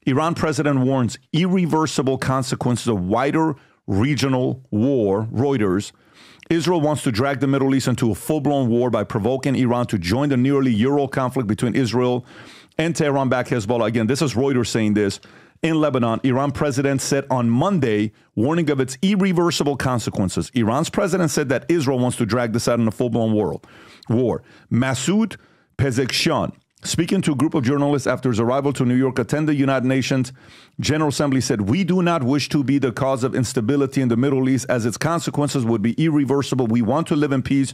Iran president warns irreversible consequences of wider regional war. Reuters. Israel wants to drag the Middle East into a full-blown war by provoking Iran to join the nearly year-old conflict between Israel and Tehran-backed Hezbollah. Again, this is Reuters saying this. In Lebanon, Iran president said on Monday, warning of its irreversible consequences. Iran's president said that Israel wants to drag this out in a full-blown war. Masoud Pezeshkian, speaking to a group of journalists after his arrival to New York, attended the United Nations General Assembly, said, "We do not wish to be the cause of instability in the Middle East, as its consequences would be irreversible. We want to live in peace.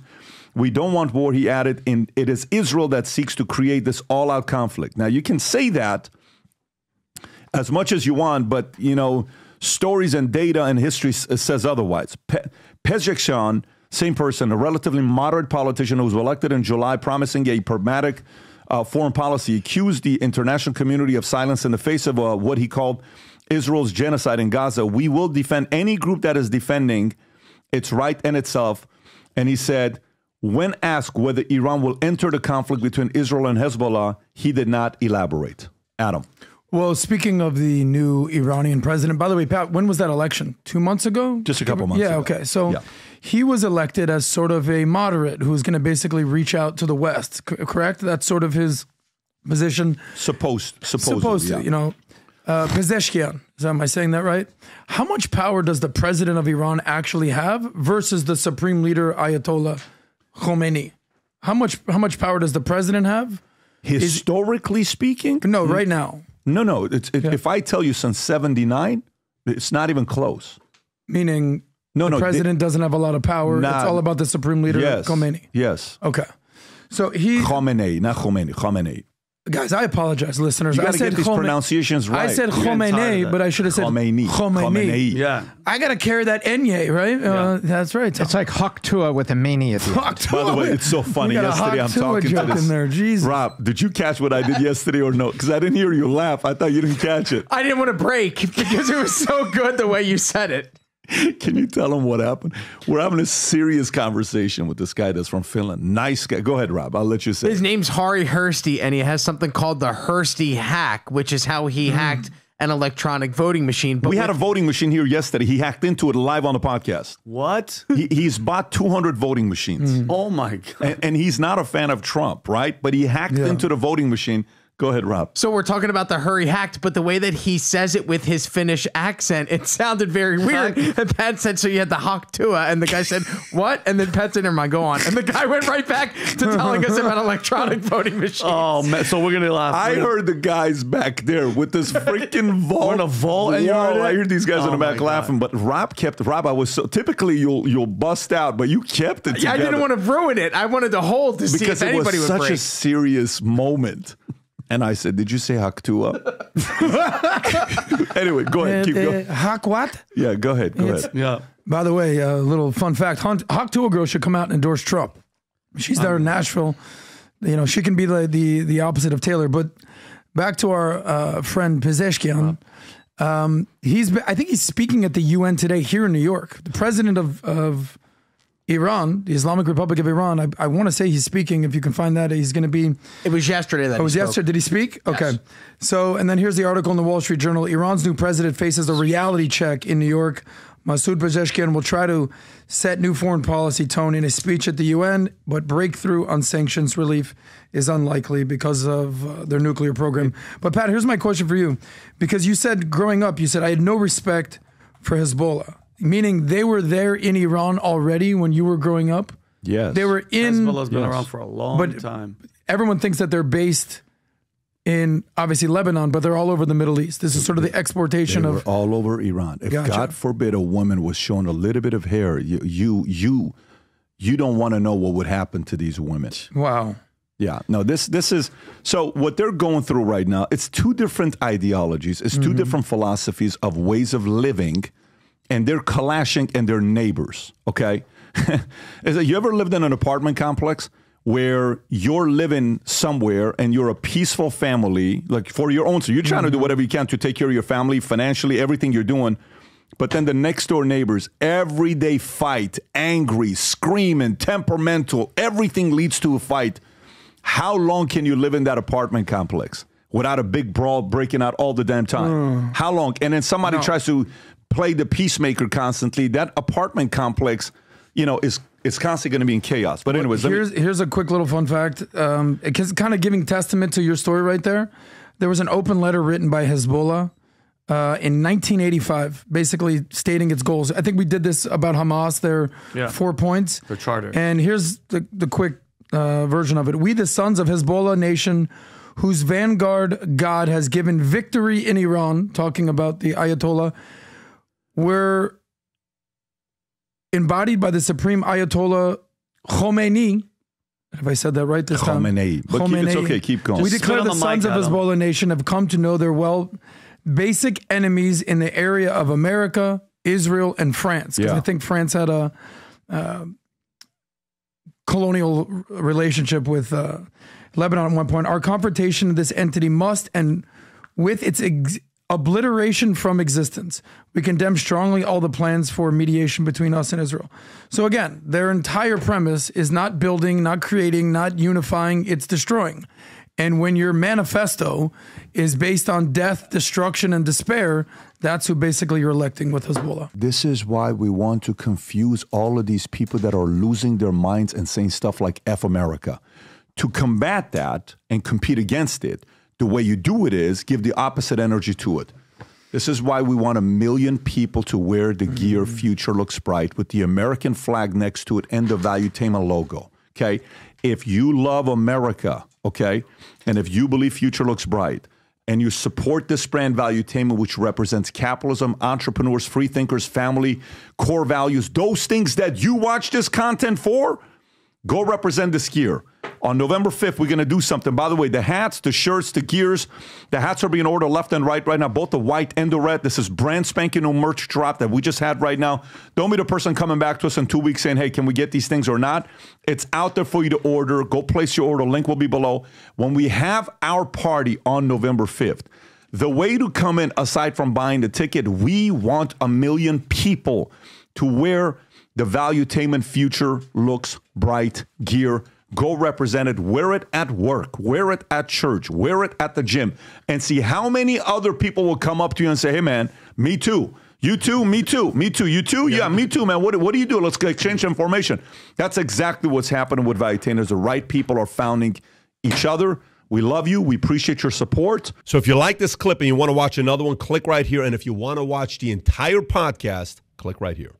We don't want war," he added, and it is Israel that seeks to create this all-out conflict. Now, you can say that as much as you want, but, you know, stories and data and history says otherwise. Pezeshkian, same person, a relatively moderate politician who was elected in July, promising a pragmatic foreign policy, accused the international community of silence in the face of what he called Israel's genocide in Gaza. "We will defend any group that is defending its right and itself." And he said, when asked whether Iran will enter the conflict between Israel and Hezbollah, he did not elaborate. Adam. Well, speaking of the new Iranian president, by the way, Pat, when was that election? 2 months ago? Just a couple months ago. Yeah, okay. So he was elected as sort of a moderate who's going to basically reach out to the West, correct? That's sort of his position. Supposed to, you know. Pezeshkian, am I saying that right? How much power does the president of Iran actually have versus the supreme leader, Ayatollah Khomeini? How much power does the president have? Historically speaking? No, right now. No. If I tell you since 79, it's not even close. Meaning the president doesn't have a lot of power. It's all about the supreme leader, Khomeini. Yes. Okay. So Khomeini, not Khomeini. Khomeini. Guys, I apologize, listeners. You got to get these pronunciations right. I said Khomeini, but I should have said Khomeini. Yeah. I got to carry that Enye, right? Yeah. That's right. It's like Haktua with a mania. By the way, it's so funny. Yesterday I'm talking to this. In there. Jesus. Rob, did you catch what I did yesterday or no? Because I didn't hear you laugh. I thought you didn't catch it. I didn't want to break because it was so good the way you said it. Can you tell him what happened? We're having a serious conversation with this guy that's from Finland. Nice guy. Go ahead, Rob. I'll let you say. His name's Hari Hursty, and he has something called the Hursty hack, which is how he hacked an electronic voting machine. But we had a voting machine here yesterday. He hacked into it live on the podcast. What? He's bought 200 voting machines. Oh, my God. And he's not a fan of Trump, right? But he hacked into the voting machine. Go ahead, Rob. So we're talking about the Hurry hacked, but the way that he says it with his Finnish accent, it sounded very weird. And Pat said, so you had the Haktua, and the guy said, what? And then Pat said, never mind, go on. And the guy went right back to telling us about electronic voting machines. Oh, man. So we're going to laugh. I heard the guys back there with this freaking vault. We're in a vault. And I heard these guys in the back laughing, but Rob, I was so, typically you'll bust out, but you kept it together. I didn't want to ruin it. I wanted to hold to see if anybody would break. Because it was such a serious moment. And I said, did you say Haktua? Anyway, go ahead. Keep going. Hak what? Yeah, go ahead. Go ahead. Yeah. By the way, a little fun fact. Haktua girl should come out and endorse Trump. She's there in Nashville. You know, she can be the opposite of Taylor. But back to our friend Pezeshkian. I think he's speaking at the UN today here in New York. The president of Iran, the Islamic Republic of Iran, I want to say he's speaking. If you can find that, he's going to be... It was yesterday that it was yesterday. Did he speak? Yes. Okay. So, and then here's the article in the Wall Street Journal. Iran's new president faces a reality check in New York. Masoud Pezeshkian will try to set new foreign policy tone in a speech at the UN, but breakthrough on sanctions relief is unlikely because of their nuclear program. But Pat, here's my question for you. Because you said growing up, I had no respect for Hezbollah. Meaning they were there in Iran already when you were growing up? Yes. They were in... Hezbollah's been around for a long time. Everyone thinks that they're based in, obviously, Lebanon, but they're all over the Middle East. This is sort of the exportation of... all over Iran. If God forbid a woman was shown a little bit of hair, you don't want to know what would happen to these women. Wow. Yeah. No, this is... So what they're going through right now, it's two different ideologies. It's two different philosophies of ways of living, and they're clashing and they're neighbors, okay? You ever lived in an apartment complex where you're living somewhere and you're a peaceful family, like for your own, so you're trying to do whatever you can to take care of your family, financially, everything you're doing, but then the next door neighbors, every day fight, angry, screaming, temperamental, everything leads to a fight. How long can you live in that apartment complex? without a big brawl breaking out all the damn time? How long? And then somebody tries to play the peacemaker constantly. That apartment complex, it's constantly going to be in chaos. But anyways, here's a quick little fun fact. It's kind of giving testament to your story right there. There was an open letter written by Hezbollah in 1985, basically stating its goals. I think we did this about Hamas, their 4 points. Their charter. And here's the quick version of it. We, the sons of Hezbollah nation, whose vanguard God has given victory in Iran, talking about the Ayatollah, were embodied by the Supreme Ayatollah Khomeini. Have I said that right this time? Khomeini. But it's okay. Keep going. We declare the sons of Hezbollah nation have come to know their basic enemies in the area of America, Israel, and France. Because I think France had a colonial relationship with Lebanon at one point. Our confrontation of this entity must, and with its obliteration from existence, we condemn strongly all the plans for mediation between us and Israel. So again, their entire premise is not building, not creating, not unifying, it's destroying. And when your manifesto is based on death, destruction, and despair, that's who basically you're electing with Hezbollah. This is why we want to confuse all of these people that are losing their minds and saying stuff like F America. To combat that and compete against it, the way you do it is give the opposite energy to it. This is why we want 1 million people to wear the gear Future Looks Bright with the American flag next to it and the Valuetainment logo, okay? If you love America, okay, and if you believe Future Looks Bright, and you support this brand Valuetainment, which represents capitalism, entrepreneurs, free thinkers, family, core values, those things that you watch this content for, go represent this gear. On November 5th, we're going to do something. By the way, the hats, the shirts, the gears, the hats are being ordered left and right now, both the white and the red. This is brand spanking new merch drop that we just had right now. Don't be the person coming back to us in 2 weeks saying, hey, can we get these things or not? It's out there for you to order. Go place your order. Link will be below. When we have our party on November 5th, the way to come in, aside from buying the ticket, we want 1 million people to wear the Valuetainment Future Looks Bright gear. Go represent it, wear it at work, wear it at church, wear it at the gym, and see how many other people will come up to you and say, hey, man, me too. You too, me too, me too, you too? Yeah, me too, man. What do you do? Let's exchange information. That's exactly what's happening with Valuetainment. The right people are founding each other. We love you. We appreciate your support. So if you like this clip and you want to watch another one, click right here. And if you want to watch the entire podcast, click right here.